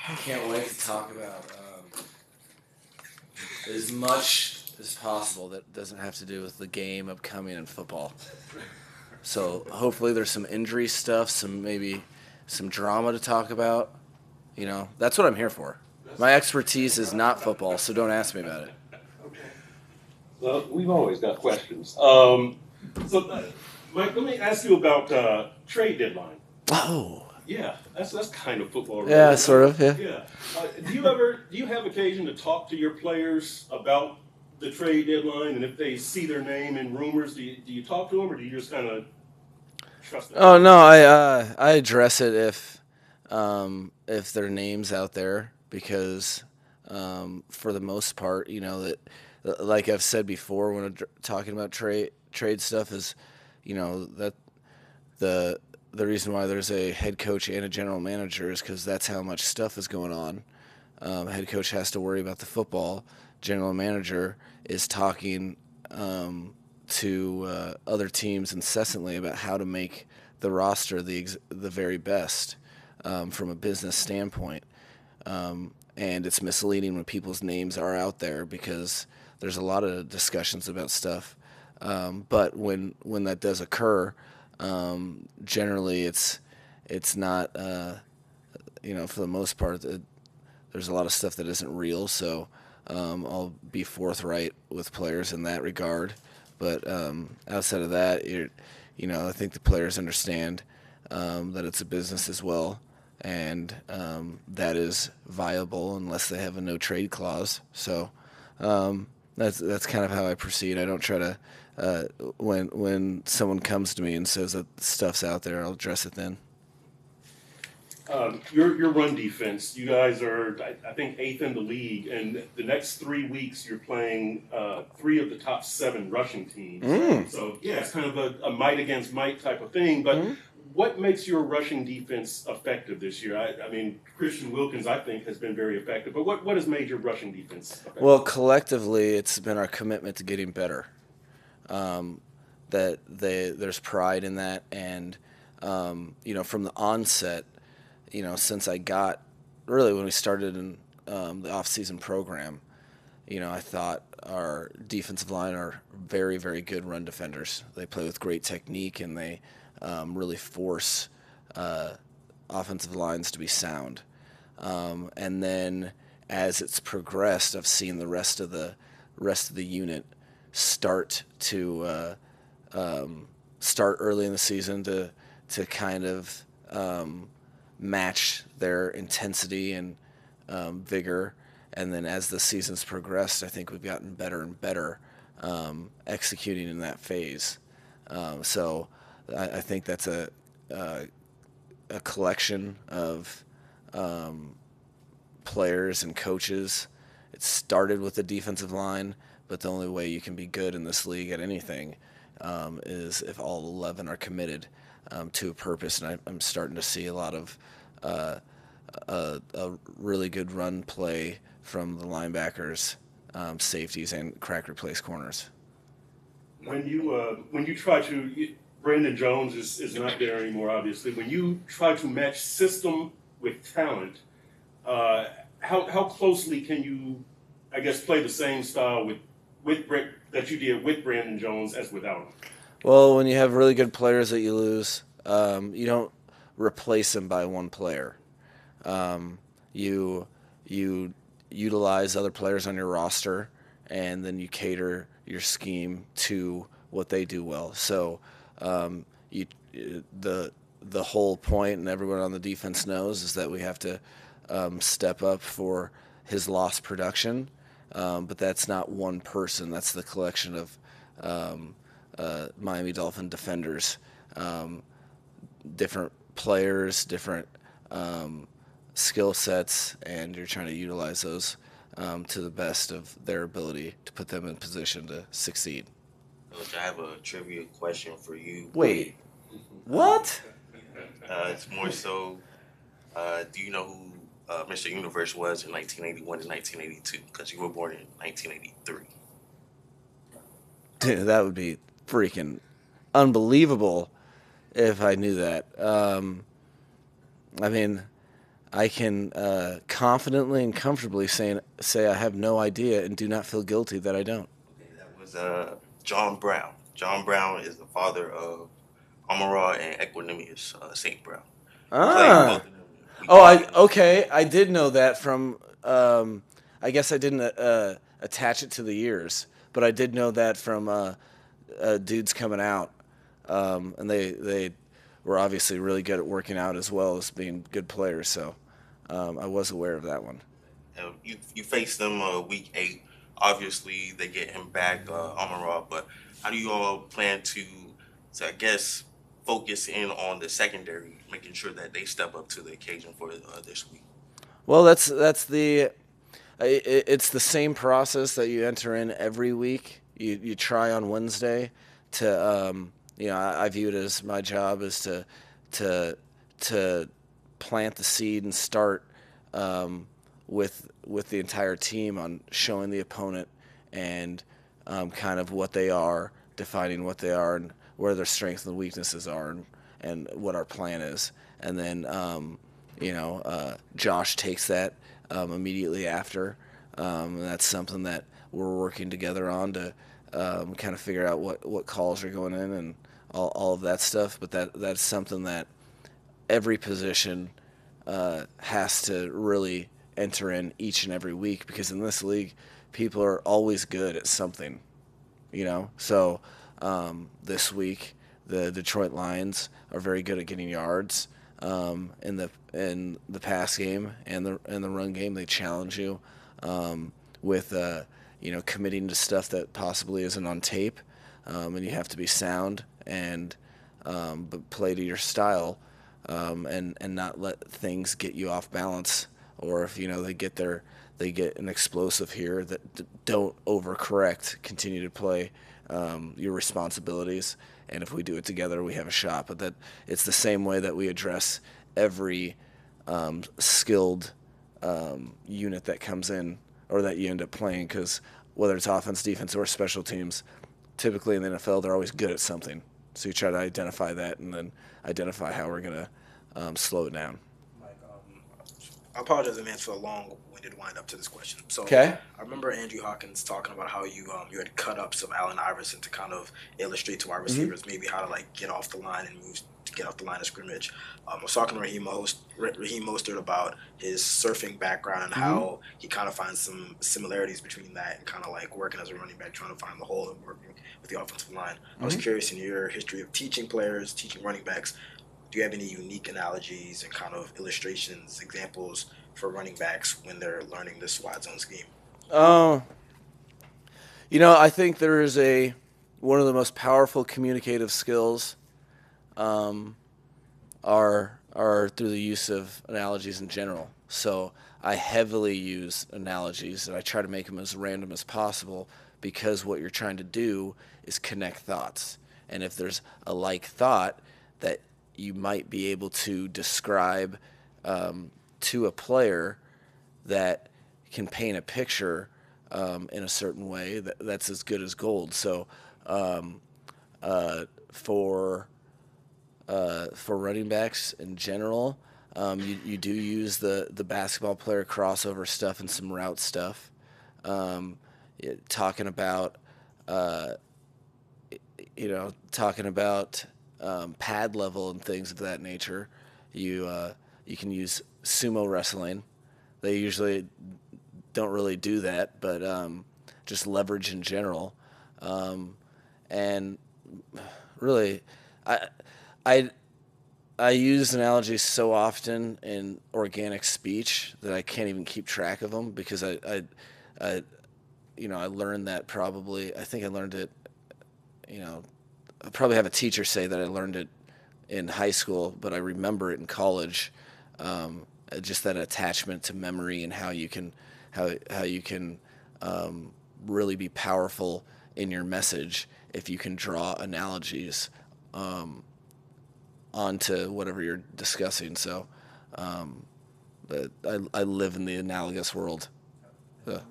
Can't wait to talk about as much as possible that doesn't have to do with the game upcoming in football. So hopefully there's some injury stuff, maybe some drama to talk about. You know, that's what I'm here for. My expertise is not football, so don't ask me about it. Well, we've always got questions. Mike, let me ask you about trade deadline. Oh. Yeah, that's kind of football. Yeah, right? Sort of. Yeah. Yeah. Do you have occasion to talk to your players about the trade deadline, and if they see their name in rumors, do you talk to them, or do you just kind of trust them? Oh no, I address it if their name's out there because for the most part, you know that like I've said before when I'm talking about trade stuff is, you know, that the reason why there's a head coach and a general manager is because that's how much stuff is going on. Head coach has to worry about the football. General manager is talking to other teams incessantly about how to make the roster the very best from a business standpoint. And it's misleading when people's names are out there because there's a lot of discussions about stuff. But when that does occur, generally it's not, for the most part, there's a lot of stuff that isn't real. So I'll be forthright with players in that regard. But outside of that, I think the players understand that it's a business as well, and that is viable unless they have a no trade clause. So that's kind of how I proceed. I don't try to when someone comes to me and says that stuff's out there, I'll address it then. Your run defense, you guys are, I think, 8th in the league, and the next 3 weeks you're playing 3 of the top 7 rushing teams. So, yeah, it's kind of a might against might type of thing, but what makes your rushing defense effective this year? I mean, Christian Wilkins, I think, has been very effective, but what has made your rushing defense effective? Well, collectively, it's been our commitment to getting better. There's pride in that, and, from the onset, since I got, really when we started in the off-season program, I thought our defensive line are very, very good run defenders. They play with great technique, and they really force offensive lines to be sound. And then as it's progressed, I've seen the rest of the unit start to start early in the season to kind of match their intensity and vigor, and then as the season's progressed, I think we've gotten better and better executing in that phase. So I think that's a collection of players and coaches. It started with the defensive line, but the only way you can be good in this league at anything is if all 11 are committed to a purpose, and I'm starting to see a lot of a really good run play from the linebackers, safeties, and crack replace corners. When you try to, Brandon Jones is not there anymore, obviously. When you try to match system with talent, how closely can you, I guess, play the same style that you did with Brandon Jones as without him? Well, when you have really good players that you lose, you don't replace them by one player. You utilize other players on your roster, and then you cater your scheme to what they do well. So the whole point, and everyone on the defense knows, is that we have to step up for his lost production. But that's not one person. That's the collection of Miami Dolphin defenders, different players, different skill sets, and you're trying to utilize those to the best of their ability to put them in position to succeed. Coach, I have a trivia question for you. Wait, what? It's more so, do you know who Mr. Universe was in 1981 and 1982? Because you were born in 1983. Dude, that would be freaking unbelievable if I knew that. I mean, I can confidently and comfortably say I have no idea and do not feel guilty that I don't. Okay, that was John Brown. John Brown is the father of Amara and Equanimous St. Brown. Played both Ah. of them in week Oh, one I and okay. I did know that from. I guess I didn't attach it to the years, but I did know that from dudes coming out, and they were obviously really good at working out as well as being good players. So I was aware of that one. you face them week 8. Obviously, they get him back, Amara. But how do you all plan to I guess focus in on the secondary, making sure that they step up to the occasion for this week? Well, that's the it's the same process that you enter in every week. You try on Wednesday to I view it as my job is to to plant the seed and start with the entire team on showing the opponent and kind of what they are, defining what they are and where their strengths and weaknesses are, and what our plan is. And then Josh takes that immediately after. And that's something that we're working together on to kind of figure out what calls are going in and all of that stuff. But that's something that every position has to really enter in each and every week, because in this league, people are always good at something, So this week, the Detroit Lions are very good at getting yards in the pass game and the run game. They challenge you with committing to stuff that possibly isn't on tape, and you have to be sound and but play to your style, and not let things get you off balance. Or if they get an explosive here, that don't overcorrect. Continue to play your responsibilities, and if we do it together, we have a shot. But that it's the same way that we address every skilled unit that comes in or that you end up playing, because whether it's offense, defense, or special teams, typically in the NFL, they're always good at something. So you try to identify that and then identify how we're going to slow it down. Like, I apologize in advance for a long-winded wind-up to this question. So Okay. I remember Andrew Hawkins talking about how you had cut-ups of Allen Iverson to kind of illustrate to our receivers maybe how to get off the line and move to get off the line of scrimmage. I was talking to Raheem Mostert about his surfing background and how he kind of finds some similarities between that and kind of working as a running back, trying to find the hole and working with the offensive line. I was curious, in your history of teaching players, teaching running backs, do you have any unique analogies and kind of illustrations, examples for running backs when they're learning this wide zone scheme? Oh, I think there is one of the most powerful communicative skills are through the use of analogies in general. So I heavily use analogies, and I try to make them as random as possible, because what you're trying to do is connect thoughts. And if there's a like thought that you might be able to describe to a player that can paint a picture in a certain way, that's as good as gold. So for running backs in general, you do use the basketball player crossover stuff and some route stuff. Talking about pad level and things of that nature. You can use sumo wrestling. They usually don't really do that, but just leverage in general. And really, I use analogies so often in organic speech that I can't even keep track of them, because I learned that probably. I think I learned it. I probably have a teacher say that I learned it in high school, but I remember it in college. Just that attachment to memory and how you can really be powerful in your message if you can draw analogies onto whatever you're discussing. So, but I live in the analogous world. With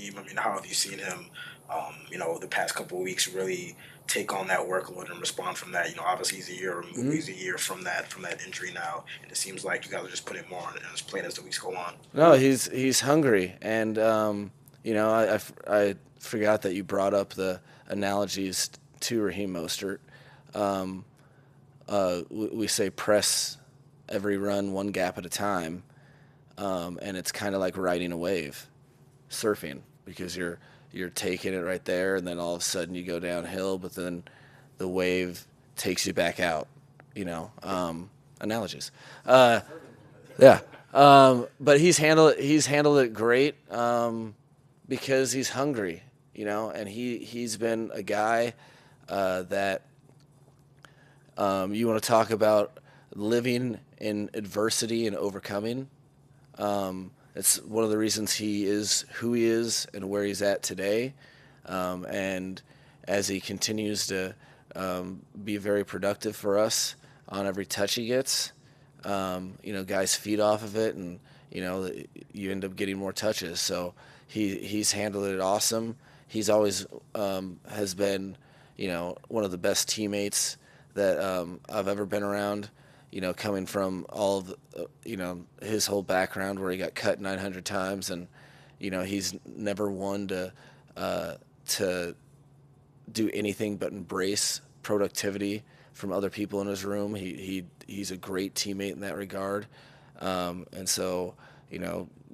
Raheem? I mean, how have you seen him, the past couple of weeks really take on that workload and respond from that? Obviously he's a year removed, he's a year from that injury now, and it seems like you guys are just putting more on his plate as the weeks go on. No, he's hungry, and I forgot that you brought up the analogies to Raheem Mostert. We say press every run one gap at a time, and it's kind of like riding a wave, surfing, because you're taking it right there, and then all of a sudden you go downhill, but then the wave takes you back out. Analogies. Yeah. But he's handled it great because he's hungry, and he's been a guy that you want to talk about living in adversity and overcoming. It's one of the reasons he is who he is and where he's at today. And as he continues to be very productive for us on every touch he gets, guys feed off of it, and you end up getting more touches. So he's handled it awesome. He's always has been one of the best teammates that I've ever been around. Coming from all of his whole background where he got cut 900 times, and he's never one to do anything but embrace productivity from other people in his room. He's a great teammate in that regard, and so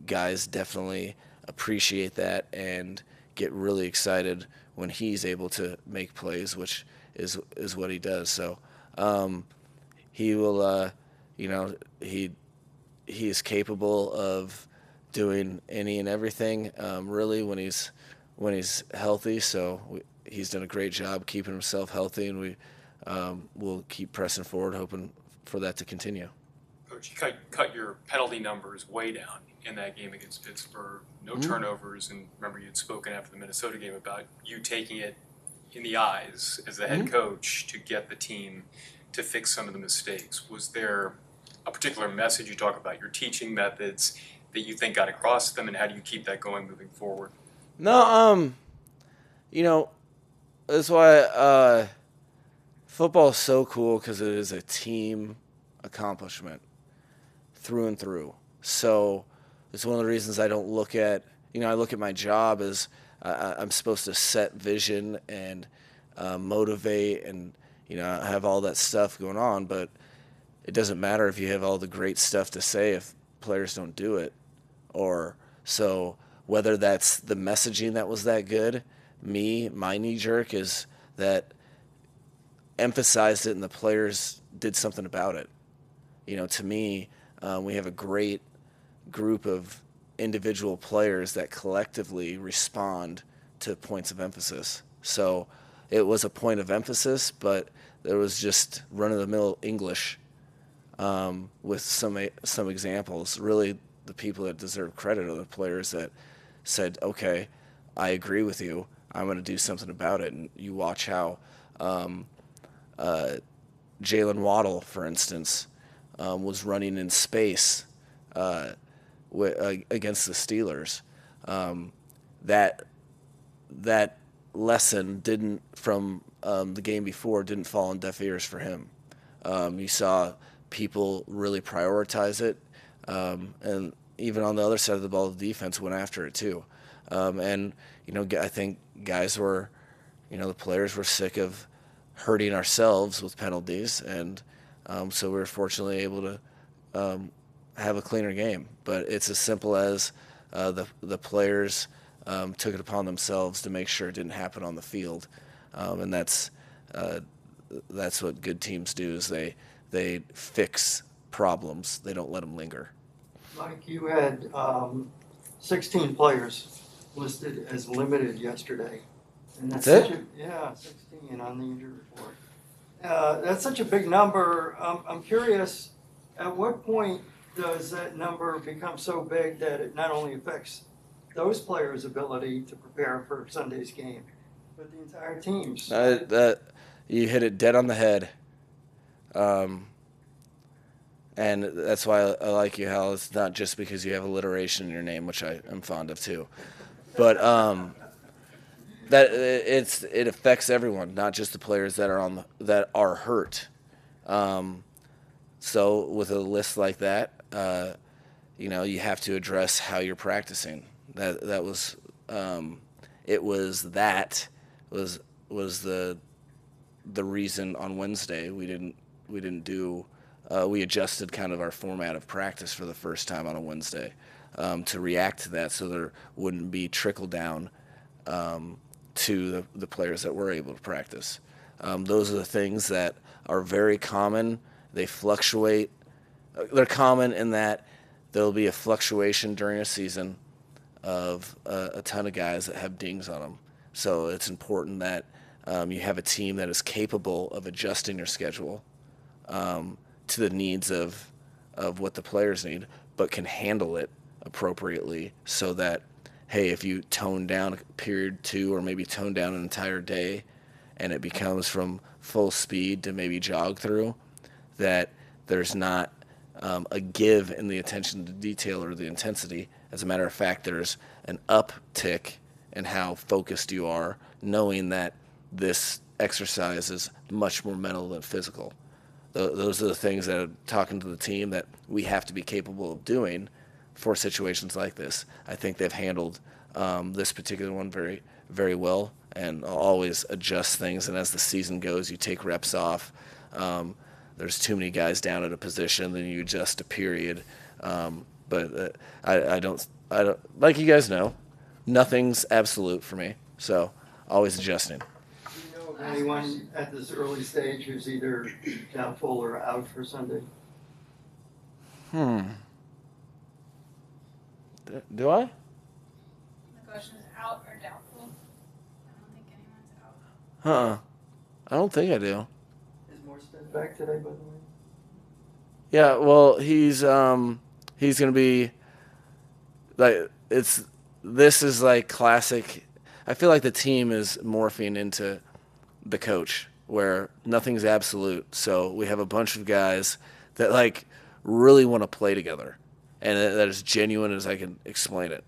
guys definitely appreciate that and get really excited when he's able to make plays, which is what he does. So he will, he is capable of doing any and everything, really, when he's healthy. So he's done a great job keeping himself healthy, and we will keep pressing forward, hoping for that to continue. Coach, you cut your penalty numbers way down in that game against Pittsburgh. No turnovers, and remember you'd spoken after the Minnesota game about you taking it in the eyes as the head coach to get the team to fix some of the mistakes. Was there a particular message you talk about, your teaching methods that you think got across to them, and how do you keep that going moving forward? No, that's why football is so cool, because it is a team accomplishment through and through. So it's one of the reasons I don't look at, I look at my job as I'm supposed to set vision and motivate and, have all that stuff going on, but it doesn't matter if you have all the great stuff to say if players don't do it. Or so whether that's the messaging that was that good, my knee jerk is that emphasized it and the players did something about it. To me, we have a great group of individual players that collectively respond to points of emphasis. So it was a point of emphasis, but there was just run-of-the-mill English with some examples. Really, the people that deserve credit are the players that said, okay, I agree with you. I'm going to do something about it. And you watch how Jalen Waddle, for instance, was running in space against the Steelers. That lesson didn't from the game before didn't fall on deaf ears for him. You saw people really prioritize it, and even on the other side of the ball, the defense went after it too. And I think guys were, the players were sick of hurting ourselves with penalties, and so we were fortunately able to have a cleaner game. But it's as simple as the players took it upon themselves to make sure it didn't happen on the field, and that's what good teams do. Is they fix problems. They don't let them linger. Mike, you had 16 players listed as limited yesterday. And that's it? 16 on the injury report. That's such a big number. I'm curious, at what point does that number become so big that it not only affects those players' ability to prepare for Sunday's game, but the entire team's? You hit it dead on the head. And that's why I like you, Hal. It's not just because you have alliteration in your name, which I am fond of too. But it affects everyone, not just the players that are hurt. So with a list like that, you have to address how you're practicing. That was the reason on Wednesday we didn't do. We adjusted kind of our format of practice for the first time on a Wednesday to react to that, so there wouldn't be trickle down to the players that were able to practice. Those are the things that are very common. They fluctuate. They're common in that there'll be a fluctuation during a season of a ton of guys that have dings on them. So it's important that you have a team that is capable of adjusting your schedule to the needs of what the players need, but can handle it appropriately so that, hey, if you tone down a period 2 or maybe tone down an entire day and it becomes from full speed to maybe jog through, that there's not a give in the attention to detail or the intensity. As a matter of fact, there's an uptick in how focused you are, knowing that this exercise is much more mental than physical. Those are the things that I'm talking to the team that we have to be capable of doing for situations like this. I think they've handled this particular one very, very well, and I'll always adjust things. And as the season goes, you take reps off. There's too many guys down at a position, then you adjust a period. But I don't, like you guys know, nothing's absolute for me. So always adjusting. Do you know of anyone at this early stage who's either doubtful or out for Sunday? Do I? The question is out or doubtful. I don't think anyone's out. I don't think I do. Is Morstead back today, by the way? Yeah, well, he's going to be like this is like classic. I feel like the team is morphing into the coach where nothing's absolute. So we have a bunch of guys that like really want to play together and that is genuine as I can explain it,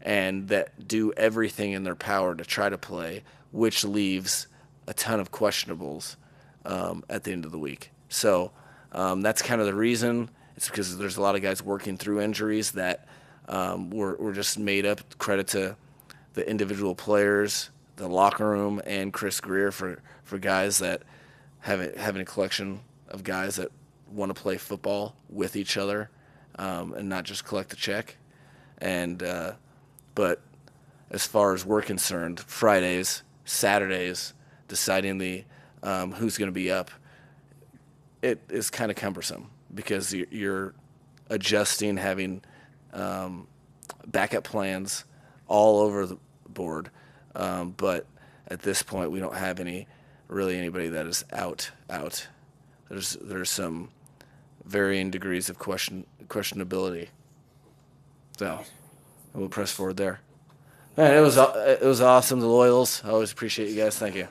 and that do everything in their power to try to play, which leaves a ton of questionables at the end of the week. So that's kind of the reason. It's because there's a lot of guys working through injuries that were just made up. Credit to the individual players, the locker room, and Chris Greer for guys that having a collection of guys that want to play football with each other and not just collect a check. And but as far as we're concerned, Fridays, Saturdays, deciding the who's going to be up, it is kind of cumbersome because you're adjusting, having backup plans all over the board. But at this point, we don't have anybody that is out. There's some varying degrees of questionability. So we'll press forward there. Man, it was awesome. The Loyals, I always appreciate you guys. Thank you.